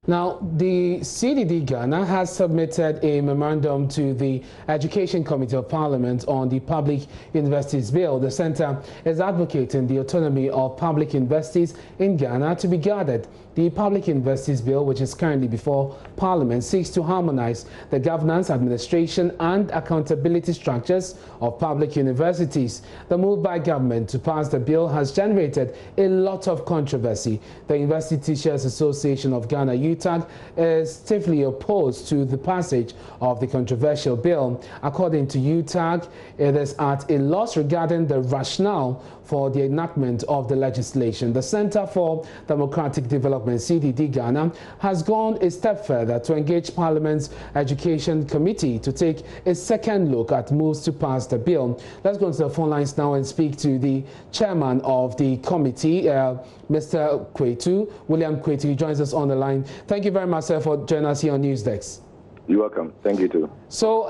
Now, the CDD Ghana has submitted a memorandum to the Education Committee of Parliament on the Public Universities Bill. The centre is advocating the autonomy of public universities in Ghana to be guarded. The Public Universities Bill, which is currently before Parliament, seeks to harmonise the governance, administration and accountability structures of public universities. The move by government to pass the bill has generated a lot of controversy. The University Teachers Association of Ghana, UTAG, is stiffly opposed to the passage of the controversial bill. According to UTAG, it is at a loss regarding the rationale for the enactment of the legislation. The Centre for Democratic Development, CDD Ghana, has gone a step further to engage Parliament's Education Committee to take a second look at moves to pass the bill. Let's go to the phone lines now and speak to the chairman of the committee, Mr. Kwetu, William Kwetu. He joins us on the line. Thank you very much, sir, for joining us here on Newsdesk. You're welcome. Thank you too. So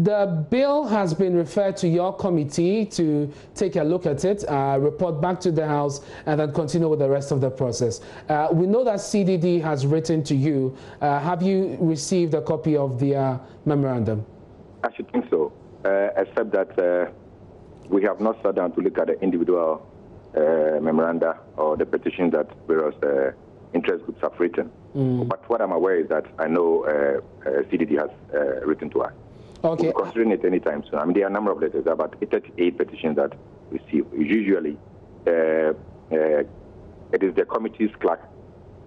the bill has been referred to your committee to take a look at it, report back to the House, and then continue with the rest of the process. We know that CDD has written to you. Have you received a copy of the memorandum? I should think so, except that we have not sat down to look at the individual memoranda or the petition that various interest groups have written. But what I'm aware is that I know CDD has written to us. Okay. We're considering it anytime soon. I mean, there are a number of letters, about 38 petitions that we receive. Usually, it is the committee's clerk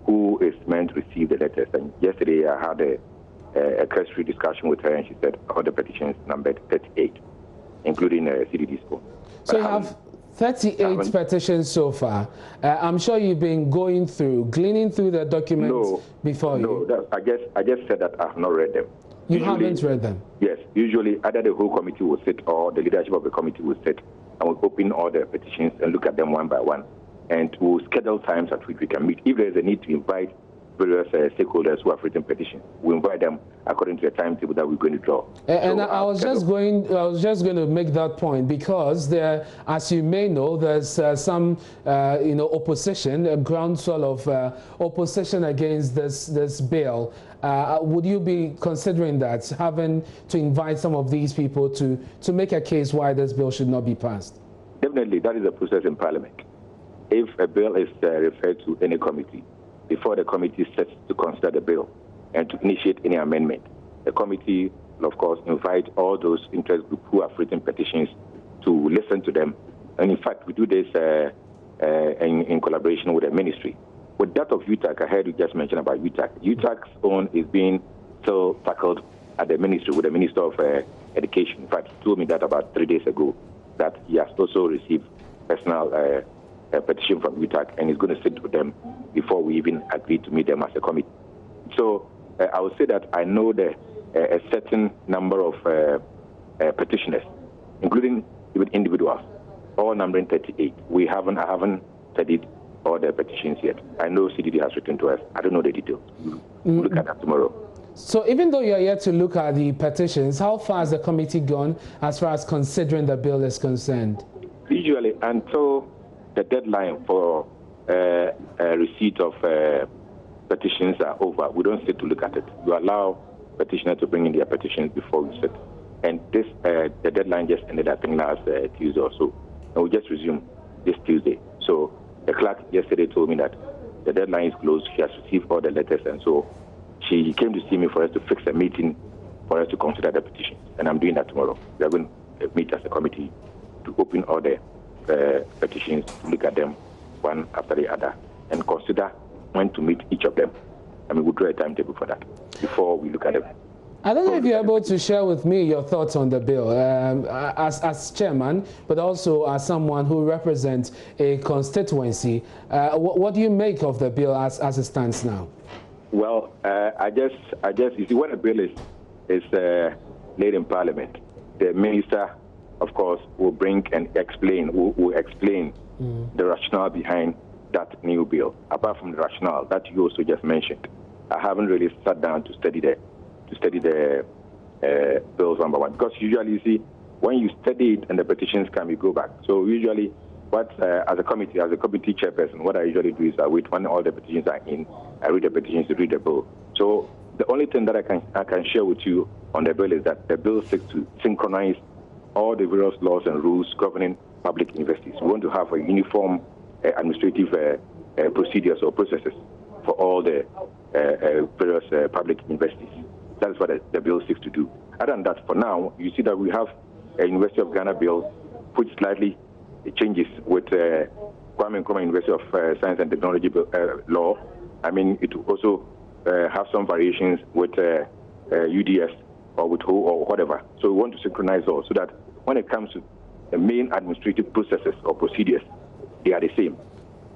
who is meant to receive the letters. And yesterday, I had a cursory discussion with her, and she said all the petitions numbered 38, including CDD's phone. So you have 38 petitions so far. I'm sure you've been going through, gleaning through the documents before you. No, I just said that I have not read them. You haven't read them? Yes. Usually, either the whole committee will sit or the leadership of the committee will sit and we'll open all the petitions and look at them one by one. And we'll schedule times at which we can meet. If there is a need to invite various stakeholders who have written petitions, we invite them according to a timetable that we're going to draw. And so I was just going to make that point, because there, as you may know, there's some opposition, a groundswell of opposition against this bill. Would you be considering that, having to invite some of these people to make a case why this bill should not be passed? Definitely, that is a process in Parliament. If a bill is referred to any committee, before the committee sets to consider the bill and to initiate any amendment, the committee will, of course, invite all those interest groups who have written petitions to listen to them. And in fact, we do this in collaboration with the ministry. With that of UTAG, I heard you just mention about UTAG. UTAG's own is being still tackled at the ministry with the Minister of Education. In fact, he told me that about 3 days ago, that he has also received personal a petition from UTAG, and is going to sit with them before we even agree to meet them as a committee. So I would say that I know a certain number of petitioners, including even individuals, all numbering 38. I haven't studied all the petitions yet. I know CDD has written to us. I don't know the details. We'll look at that tomorrow. So even though you're yet to look at the petitions, how far has the committee gone as far as considering the bill is concerned? Usually, until the deadline for receipt of petitions are over, we don't sit to look at it. We allow petitioners to bring in their petitions before we sit. And this, the deadline just ended, I think, last Tuesday or so. And we just resume this Tuesday. So the clerk yesterday told me that the deadline is closed. She has received all the letters, and so she came to see me for us to fix a meeting for us to consider the petitions. And I'm doing that tomorrow. We are going to meet as a committee to open all the petitions, look at them one after the other, and consider when to meet each of them. I mean, we'll draw a timetable for that before we look at them. I don't know if you're able to share with me your thoughts on the bill as chairman, but also as someone who represents a constituency. What do you make of the bill as it stands now? Well, I just, you see, when a bill is laid in Parliament, the minister, of course, will bring and explain, will explain the rationale behind that new bill. Apart from the rationale that you also just mentioned, I haven't really sat down to study the bills one by one, because usually, you see, when you study it and the petitions come, you go back. So usually But as a committee chairperson, what I usually do is I wait when all the petitions are in, I read the petitions, read the bill. So the only thing that I can share with you on the bill is that the bill seeks to synchronize all the various laws and rules governing public universities. We want to have a uniform administrative procedures or processes for all the various public universities. That is what the bill seeks to do. Other than that, for now, you see that we have a University of Ghana bill which slightly changes with Kwame Nkrumah University of Science and Technology law. I mean, it will also have some variations with UDS or with WHO or whatever. So we want to synchronize all so that when it comes to the main administrative processes or procedures, they are the same.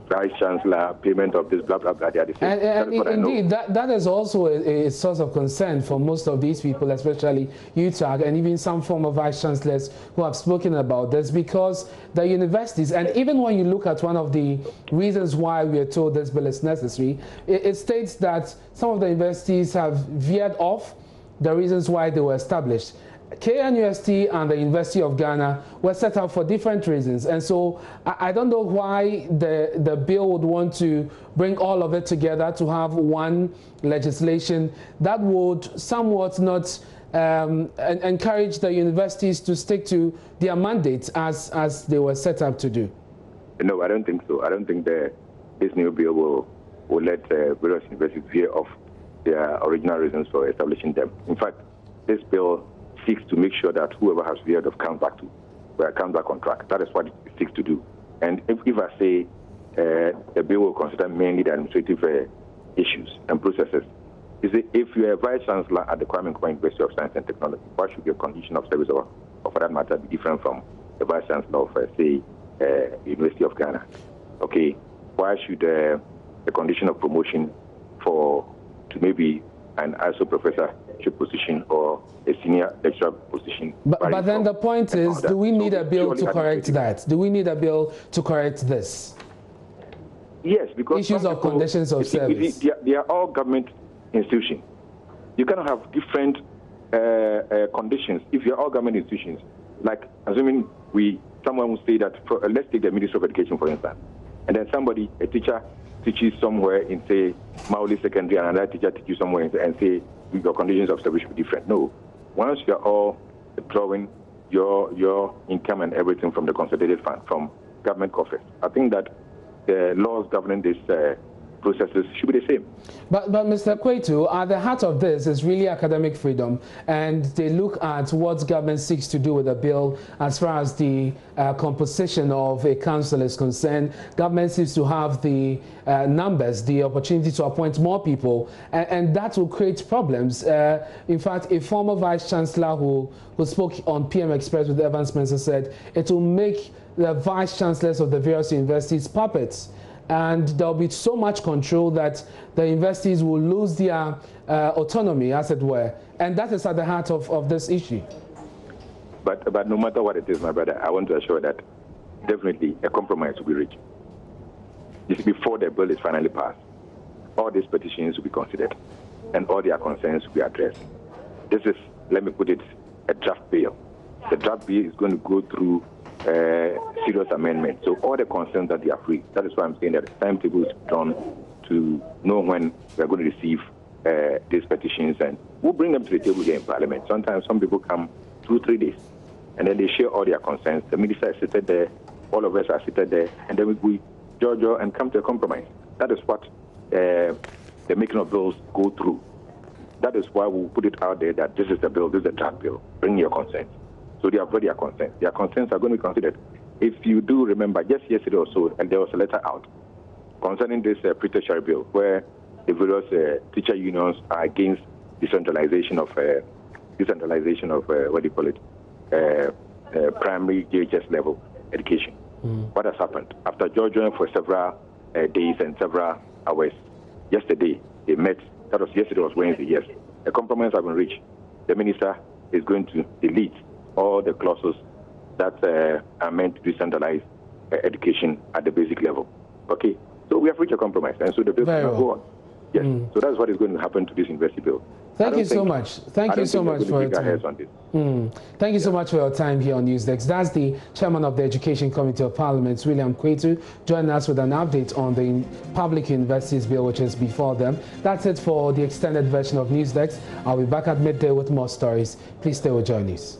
Vice Chancellor, payment of this, blah, blah, blah, they are the same. And indeed, that is also a source of concern for most of these people, especially UTAG and even some former Vice Chancellors who have spoken about this, because the universities, and even when you look at one of the reasons why we are told this bill is necessary, it states that some of the universities have veered off the reasons why they were established. KNUST and the University of Ghana were set up for different reasons, and so I don't know why the bill would want to bring all of it together to have one legislation that would somewhat not encourage the universities to stick to their mandates as they were set up to do. No, I don't think so. I don't think this new bill will let various universities veer off their original reasons for establishing them. In fact, this bill seeks to make sure that whoever has veered off comes back on track. That is what it seeks to do. And if I say the bill will consider mainly the administrative issues and processes, is it, if you are a vice chancellor at the Kwame Nkrumah University of Science and Technology, why should your condition of service or for that matter be different from the vice chancellor of say University of Ghana? Okay, why should the condition of promotion to maybe an ISO professorship position or a senior lecturer position? But then the point is, do we need a bill to correct that? Do we need a bill to correct this? Yes, because issues of conditions of service. They are all government institutions. You cannot have different conditions if you are all government institutions. Like, assuming someone will say that, let's take the Ministry of Education, for instance, and then a teacher teaches somewhere in, say, Mauli Secondary, and another teacher teaches somewhere and say your conditions of service should be different. No. Once you are all drawing your income and everything from the consolidated fund, from government coffers, I think that the laws governing these processes should be the same. But Mr. Kwetu, at the heart of this is really academic freedom, and they look at what government seeks to do with the bill as far as the composition of a council is concerned. Government seeks to have the numbers, the opportunity to appoint more people, and that will create problems. In fact, a former vice chancellor who spoke on PM Express with Evans Spencer said it will make the vice chancellors of the various universities puppets. And there'll be so much control that the universities will lose their autonomy, as it were. And that is at the heart of this issue. But no matter what it is, my brother, I want to assure that definitely a compromise will be reached. This is before the bill is finally passed. All these petitions will be considered, and all their concerns will be addressed. This is, let me put it, a draft bill. The draft bill is going to go through serious amendment. So all the concerns that they are free. That is why I'm saying that the timetable is drawn to know when we are going to receive these petitions, and we'll bring them to the table here in Parliament. Sometimes some people come 2-3 days, and then they share all their concerns. The minister is seated there, all of us are seated there, and then we judge and come to a compromise. That is what the making of bills go through. That is why we'll put it out there that this is the bill, this is the draft bill. Bring your concerns. So they have got their concerns. Their concerns are going to be considered. If you do remember, just yesterday or so, and there was a letter out concerning this pre-tertiary bill, where the various teacher unions are against decentralization of what do you call it, primary JHS level education. What has happened? After journeying for several days and several hours, yesterday they met. That was yesterday, was Wednesday. Yes, a compromise has been reached. The minister is going to delete all the clauses that are meant to decentralize education at the basic level. Okay, so we have reached a compromise, and so the bill will go on. Yes, so that's what is going to happen to this university bill. Thank you so much. Thank you so much for your time. Thank you so much for your time here on Newsdesk. That's the chairman of the Education Committee of Parliament, William Kwetu, joining us with an update on the Public Universities Bill, which is before them. That's it for the extended version of Newsdesk. I'll be back at midday with more stories. Please stay with Joy News.